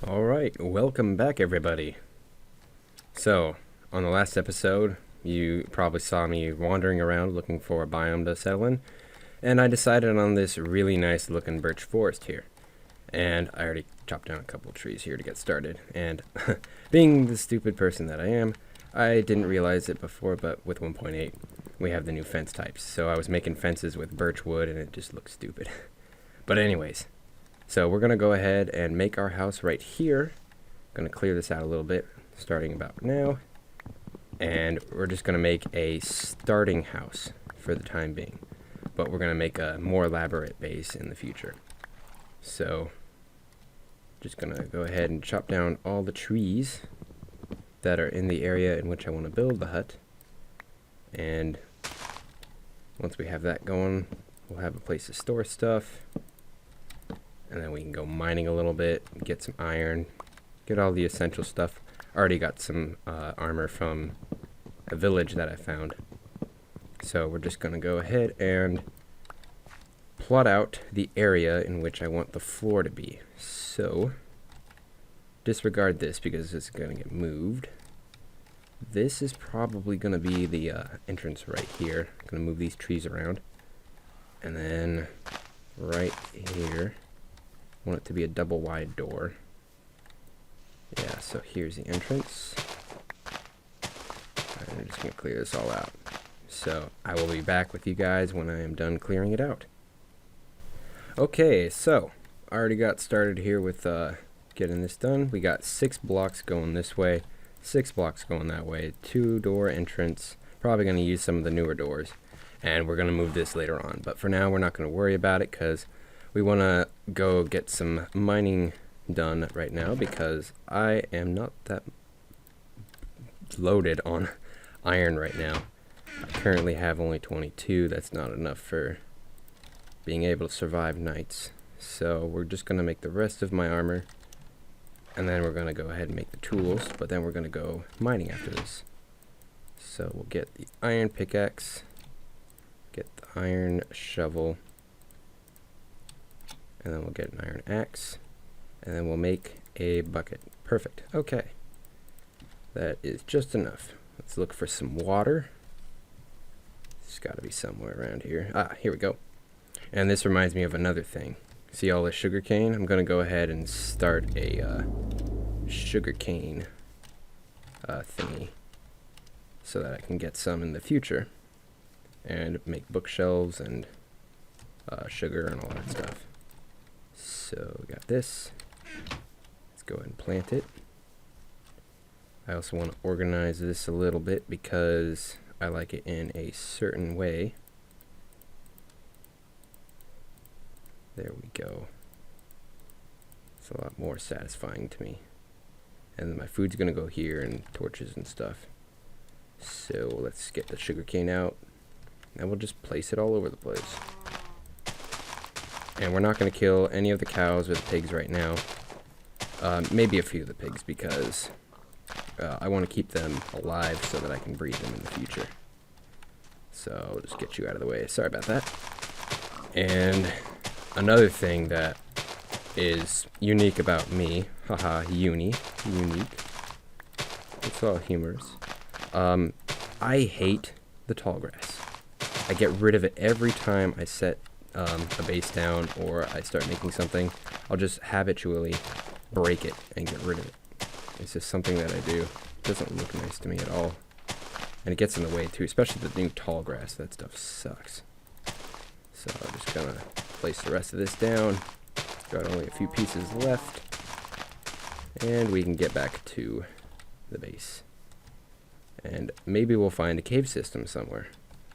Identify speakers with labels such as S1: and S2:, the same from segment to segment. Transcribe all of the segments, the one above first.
S1: Alright, welcome back everybody. So, on the last episode, you probably saw me wandering around looking for a biome to settle in, and I decided on this really nice looking birch forest here. And I already chopped down a couple of trees here to get started, and being the stupid person that I am, I didn't realize it before, but with 1.8, we have the new fence types, so I was making fences with birch wood and it just looked stupid. But anyways, so we're going to go ahead and make our house right here. Going to clear this out a little bit, starting about now. And we're just going to make a starting house for the time being. But we're going to make a more elaborate base in the future. So, just going to go ahead and chop down all the trees that are in the area in which I want to build the hut. And once we have that going, we'll have a place to store stuff. And then we can go mining a little bit, get some iron, get all the essential stuff. Already got some armor from a village that I found. So we're just going to go ahead and plot out the area in which I want the floor to be. So, disregard this because it's going to get moved. This is probably going to be the entrance right here. I'm going to move these trees around. And then right here, I want it to be a double wide door. Yeah, so here's the entrance. Alright, I'm just going to clear this all out. So I will be back with you guys when I am done clearing it out. Okay, so I already got started here with getting this done. We got 6 blocks going this way, 6 blocks going that way, 2-door entrance. Probably going to use some of the newer doors, and we're going to move this later on. But for now, we're not going to worry about it because we want to go get some mining done right now because I am not that loaded on iron right now. I currently have only 22. That's not enough for being able to survive nights. So we're just going to make the rest of my armor, and then we're going to go ahead and make the tools, but then we're going to go mining after this. So we'll get the iron pickaxe, get the iron shovel, and then we'll get an iron axe, and then we'll make a bucket. Perfect. Okay. That is just enough. Let's look for some water. It's got to be somewhere around here. Ah, here we go. And this reminds me of another thing. See all this sugar cane? I'm going to go ahead and start a sugar cane thingy so that I can get some in the future and make bookshelves and sugar and all that stuff. So we got this. Let's go ahead and plant it. I also want to organize this a little bit because I like it in a certain way. There we go. It's a lot more satisfying to me. And then my food's going to go here and torches and stuff. So let's get the sugarcane out. And we'll just place it all over the place. And we're not going to kill any of the cows or the pigs right now. Maybe a few of the pigs because I want to keep them alive so that I can breed them in the future. So I'll just get you out of the way. Sorry about that. And another thing that is unique about me, haha, unique. It's all humorous. I hate the tall grass. I get rid of it every time I set a base down or I start making something. I'll just habitually break it and get rid of it. It's just something that I do. It doesn't look nice to me at all. And it gets in the way too, especially the new tall grass. That stuff sucks. So I'm just gonna place the rest of this down. Got only a few pieces left. And we can get back to the base. And maybe we'll find a cave system somewhere.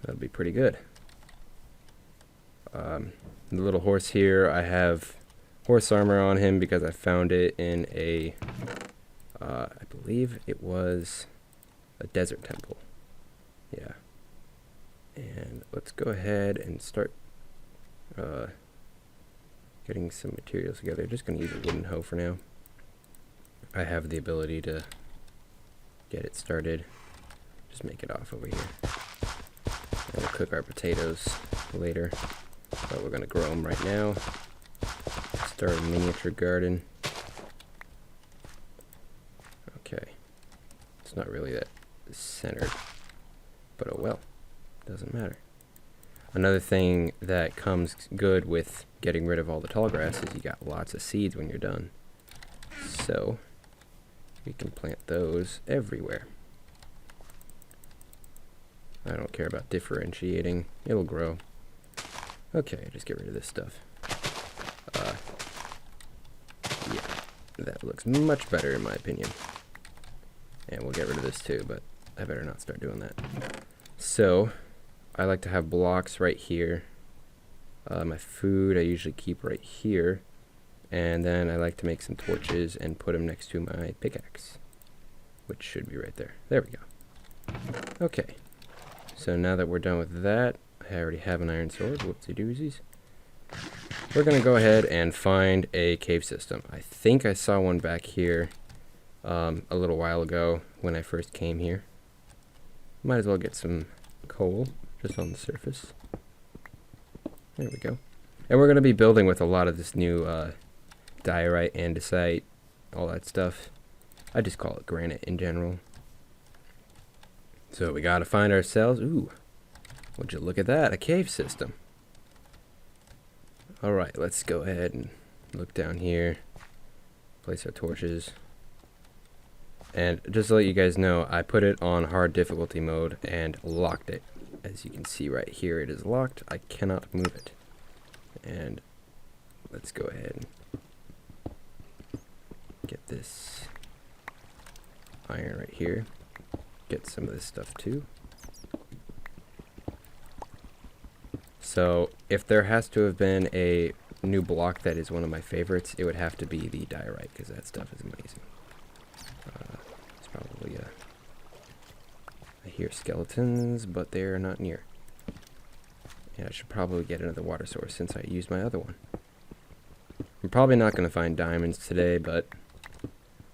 S1: That'll be pretty good. The little horse here, I have horse armor on him because I found it in a, I believe it was a desert temple. Yeah. And let's go ahead and start getting some materials together. Just going to use a wooden hoe for now. I have the ability to get it started. Just make it off over here. And we'll cook our potatoes later. But we're going to grow them right now. Start a miniature garden. Okay. It's not really that centered, but oh well. Doesn't matter. Another thing that comes good with getting rid of all the tall grass is you got lots of seeds when you're done. So we can plant those everywhere. I don't care about differentiating. It'll grow. Okay, just get rid of this stuff. Yeah, that looks much better in my opinion. And we'll get rid of this too, but I better not start doing that. So, I like to have blocks right here. My food I usually keep right here. And then I like to make some torches and put them next to my pickaxe, which should be right there. There we go. Okay. So now that we're done with that, I already have an iron sword. Whoopsie doozies. We're going to go ahead and find a cave system. I think I saw one back here a little while ago when I first came here. Might as well get some coal just on the surface. There we go. And we're going to be building with a lot of this new diorite, andesite, all that stuff. I just call it granite in general. So we got to find ourselves... Ooh, would you look at that? A cave system. Alright, let's go ahead and look down here. Place our torches. And just to let you guys know, I put it on hard difficulty mode and locked it. As you can see right here, it is locked. I cannot move it. And let's go ahead and get this iron right here. Get some of this stuff too. So if there has to have been a new block that is one of my favorites, it would have to be the diorite, because that stuff is amazing. It's probably I hear skeletons, but they're not near. Yeah, I should probably get another water source since I used my other one. I'm probably not going to find diamonds today, but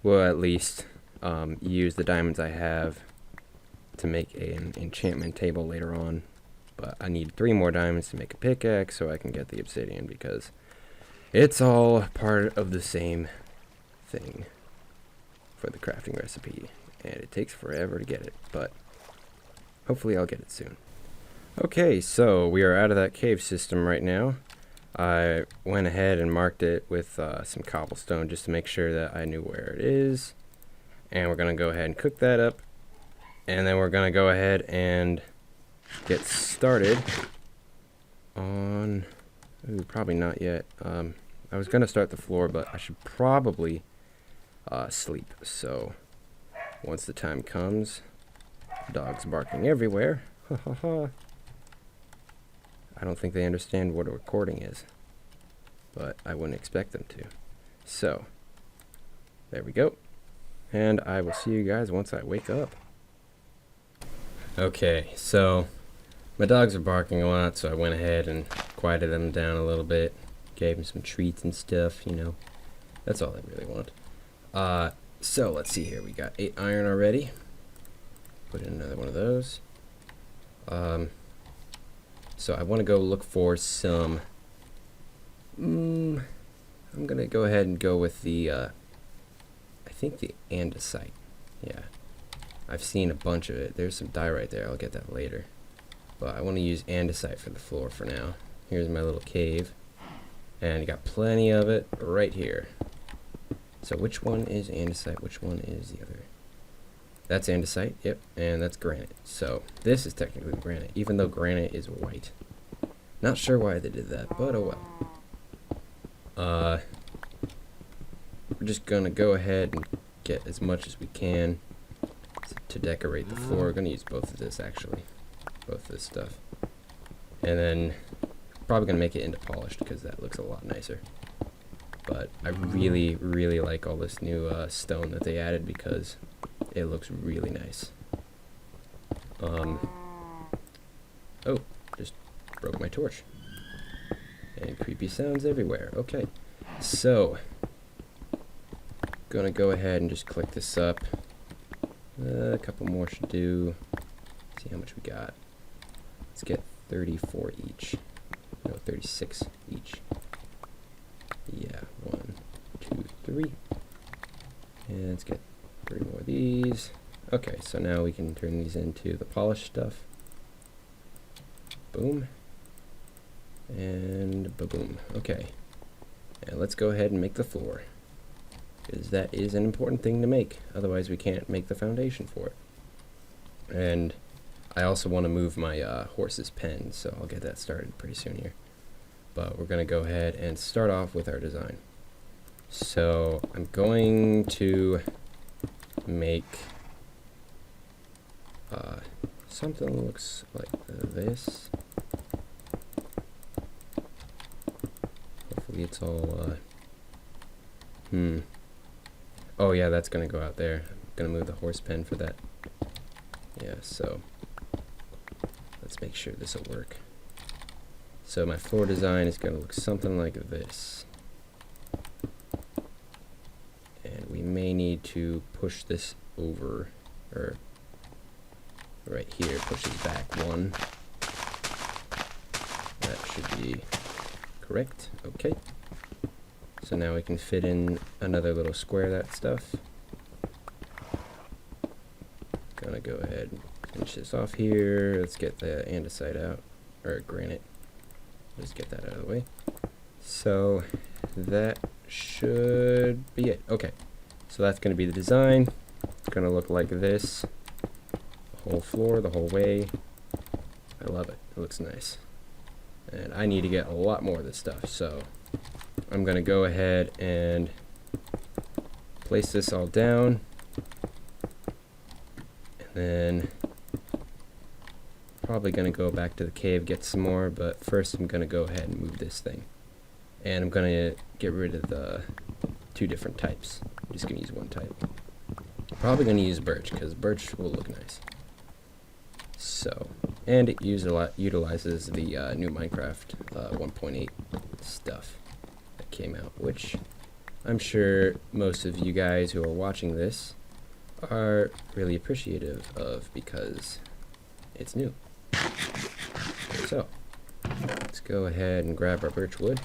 S1: we'll at least use the diamonds I have to make an enchantment table later on. But I need 3 more diamonds to make a pickaxe so I can get the obsidian, because it's all part of the same thing for the crafting recipe, and it takes forever to get it, but hopefully I'll get it soon. Okay, so we are out of that cave system right now. I went ahead and marked it with some cobblestone just to make sure that I knew where it is, and we're going to go ahead and cook that up, and then we're going to go ahead and get started on... Ooh, probably not yet. I was going to start the floor, but I should probably sleep. So once the time comes, dogs barking everywhere. Ha ha ha. I don't think they understand what a recording is, but I wouldn't expect them to. So there we go. And I will see you guys once I wake up. Okay, so my dogs are barking a lot, so I went ahead and quieted them down a little bit. Gave them some treats and stuff, you know. That's all I really want. So let's see here. We got 8 iron already. Put in another one of those. So I want to go look for some... I'm going to go ahead and go with the... I think the andesite. Yeah. I've seen a bunch of it. There's some diorite there. I'll get that later. But I want to use andesite for the floor for now. Here's my little cave. And you got plenty of it right here. So which one is andesite? Which one is the other? That's andesite, yep, and that's granite. So this is technically granite, even though granite is white. Not sure why they did that, but oh well. We're just gonna go ahead and get as much as we can to decorate the floor. We're gonna use both of this actually, both of this stuff, and then probably gonna make it into polished because that looks a lot nicer. But I really, really like all this new stone that they added because it looks really nice. Oh, just broke my torch. And creepy sounds everywhere. Okay, so gonna go ahead and just click this up. A couple more should do. See how much we got. Let's get 34 each. No, 36 each. Yeah, 1, 2, 3. And let's get 3 more of these. Okay, so now we can turn these into the polished stuff. Boom. And ba-boom. Okay. And let's go ahead and make the floor, because that is an important thing to make. Otherwise we can't make the foundation for it. And I also want to move my horse's pen, so I'll get that started pretty soon here. But we're going to go ahead and start off with our design. So I'm going to make something that looks like this. Hopefully it's all oh yeah, that's gonna go out there. I'm gonna move the horse pen for that. Yeah, so let's make sure this will work. So my floor design is gonna look something like this. And we may need to push this over, or right here, push this back 1. That should be correct. Okay. So now we can fit in another little square of that stuff. Gonna go ahead and finish this off here. Let's get the andesite out, or granite. Just get that out of the way. So that should be it. Okay. So that's gonna be the design. It's gonna look like this. The whole floor, the whole way. I love it. It looks nice. And I need to get a lot more of this stuff, so I'm gonna go ahead and place this all down, and then probably gonna go back to the cave, get some more, but first I'm gonna go ahead and move this thing. And I'm gonna get rid of the 2 different types. I'm just gonna use 1 type. Probably gonna use birch, because birch will look nice. So, and it utilizes the new Minecraft 1.8 stuff that came out, which I'm sure most of you guys who are watching this are really appreciative of, because it's new. So, let's go ahead and grab our birch wood,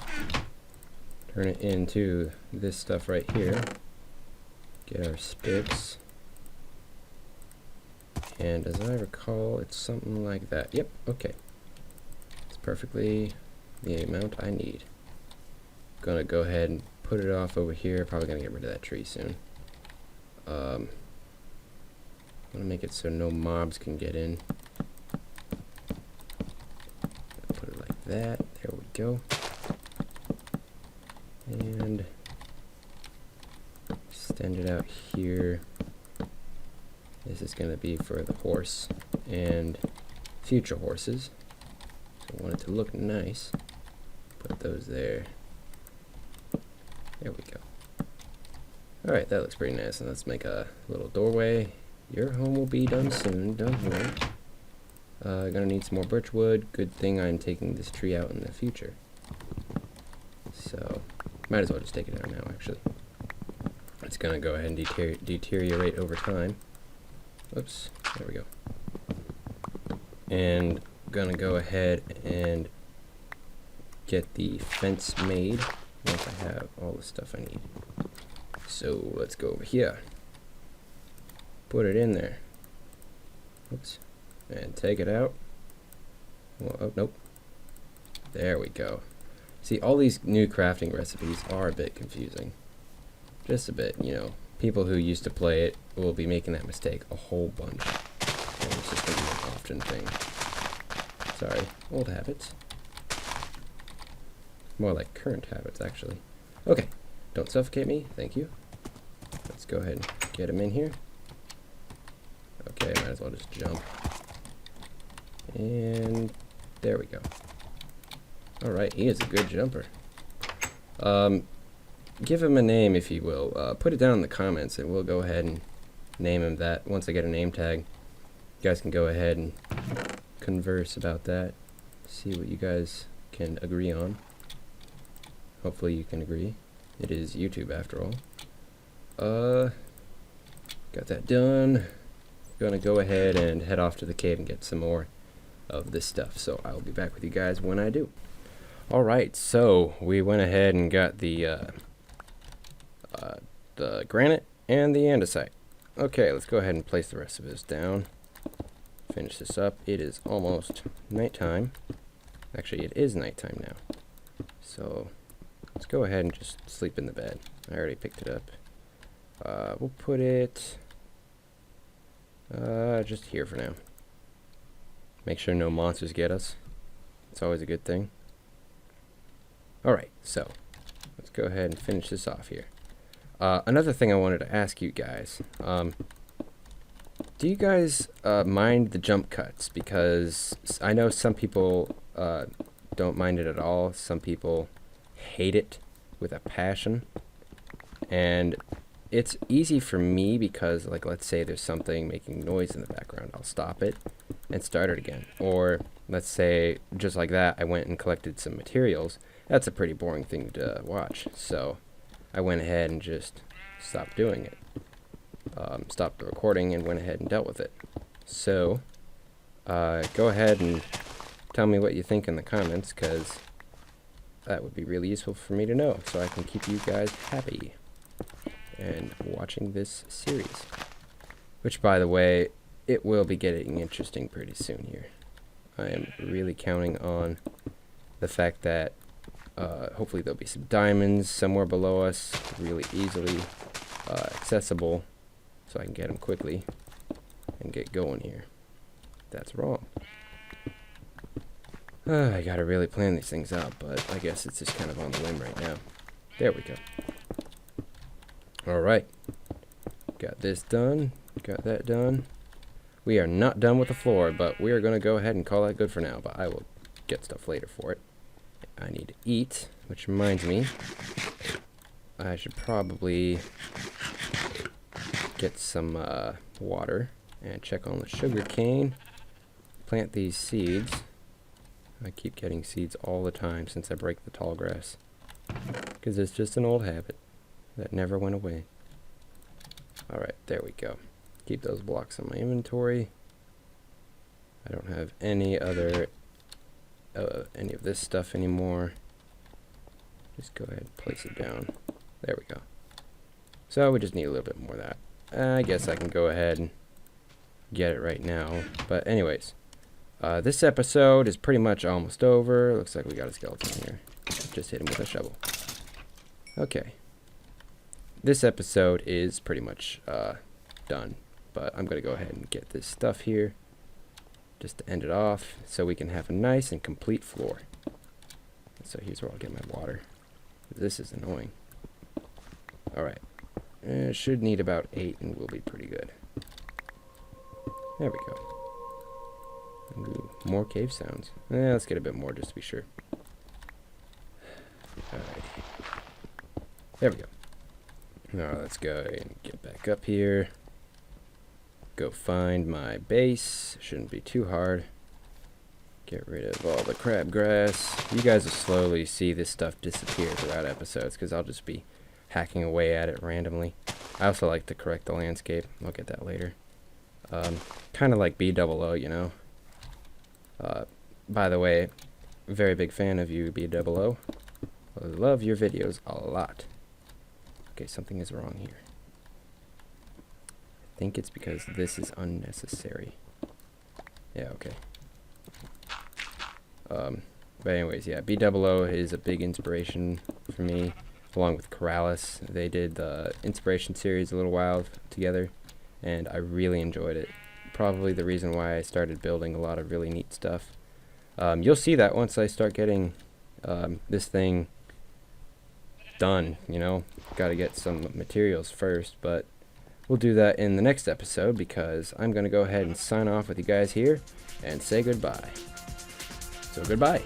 S1: turn it into this stuff right here, get our sticks. And as I recall, it's something like that. Yep, okay. It's perfectly the amount I need. Gonna go ahead and put it off over here. Probably gonna get rid of that tree soon. I'm gonna make it so no mobs can get in. Put it like that. There we go. And extend it out here. This is going to be for the horse and future horses. So I want it to look nice. Put those there. There we go. Alright, that looks pretty nice. And let's make a little doorway. Your home will be done soon, don't worry. Gonna need some more birch wood. Good thing I'm taking this tree out in the future. So, might as well just take it out now, actually. It's gonna go ahead and deteriorate over time. Oops, there we go. And gonna go ahead and get the fence made once I have all the stuff I need. So let's go over here. Put it in there. Oops. And take it out. Well, oh, nope. There we go. See, all these new crafting recipes are a bit confusing. Just a bit, you know. People who used to play it will be making that mistake a whole bunch. And it's just going to be an often thing. Sorry, old habits. More like current habits, actually. Okay, don't suffocate me, thank you. Let's go ahead and get him in here. Okay, might as well just jump. And there we go. Alright, he is a good jumper. Give him a name, if you will. Put it down in the comments, and we'll go ahead and name him that. Once I get a name tag, you guys can go ahead and converse about that. See what you guys can agree on. Hopefully you can agree. It is YouTube, after all. Got that done. Gonna go ahead and head off to the cave and get some more of this stuff. So I'll be back with you guys when I do. Alright, so we went ahead and got the granite and the andesite. Okay, let's go ahead and place the rest of this down. Finish this up. It is almost nighttime. Actually, it is nighttime now. So let's go ahead and just sleep in the bed. I already picked it up. We'll put it just here for now. Make sure no monsters get us. It's always a good thing. Alright, so let's go ahead and finish this off here. Another thing I wanted to ask you guys. Do you guys mind the jump cuts? Because I know some people don't mind it at all. Some people hate it with a passion. And it's easy for me because, like, let's say there's something making noise in the background. I'll stop it and start it again. Or let's say, just like that, I went and collected some materials. That's a pretty boring thing to watch. So I went ahead and just stopped doing it. Stopped the recording and went ahead and dealt with it. So go ahead and tell me what you think in the comments, because that would be really useful for me to know, so I can keep you guys happy and watching this series, which, by the way, it will be getting interesting pretty soon here. I am really counting on the fact that hopefully there'll be some diamonds somewhere below us, really easily accessible, so I can get them quickly and get going here. That's wrong. I gotta really plan these things out, but I guess it's just kind of on the whim right now. There we go. Alright. Got this done. Got that done. We are not done with the floor, but we are going to go ahead and call that good for now, but I will get stuff later for it. I need to eat, which reminds me, I should probably get some water and check on the sugar cane. Plant these seeds. I keep getting seeds all the time since I break the tall grass, because it's just an old habit that never went away. Alright, there we go. Keep those blocks in my inventory. I don't have any other any of this stuff anymore. Just go ahead and place it down. There we go. So we just need a little bit more of that. I guess I can go ahead and get it right now. But anyways, this episode is pretty much almost over. Looks like we got a skeleton here. Just hit him with a shovel. Okay. This episode is pretty much done. But I'm going to go ahead and get this stuff here just to end it off so we can have a nice and complete floor. So here's where I'll get my water. This is annoying. Alright. Should need about 8 and we'll be pretty good. There we go. Ooh, more cave sounds. Let's get a bit more just to be sure. Alright. There we go. Now let's go and get back up here. Go find my base. Shouldn't be too hard. Get rid of all the crabgrass. You guys will slowly see this stuff disappear throughout episodes because I'll just be hacking away at it randomly. I also like to correct the landscape. I'll get that later. Kind of like B00, you know. By the way, very big fan of you, B00. I love your videos a lot. Okay, something is wrong here. I think it's because this is unnecessary. Yeah, okay. But anyways, yeah, B00 is a big inspiration for me, along with Keralis. They did the Inspiration series a little while together, and I really enjoyed it. Probably the reason why I started building a lot of really neat stuff. You'll see that once I start getting this thing done, you know. Got to get some materials first, but we'll do that in the next episode because I'm going to go ahead and sign off with you guys here and say goodbye. So goodbye.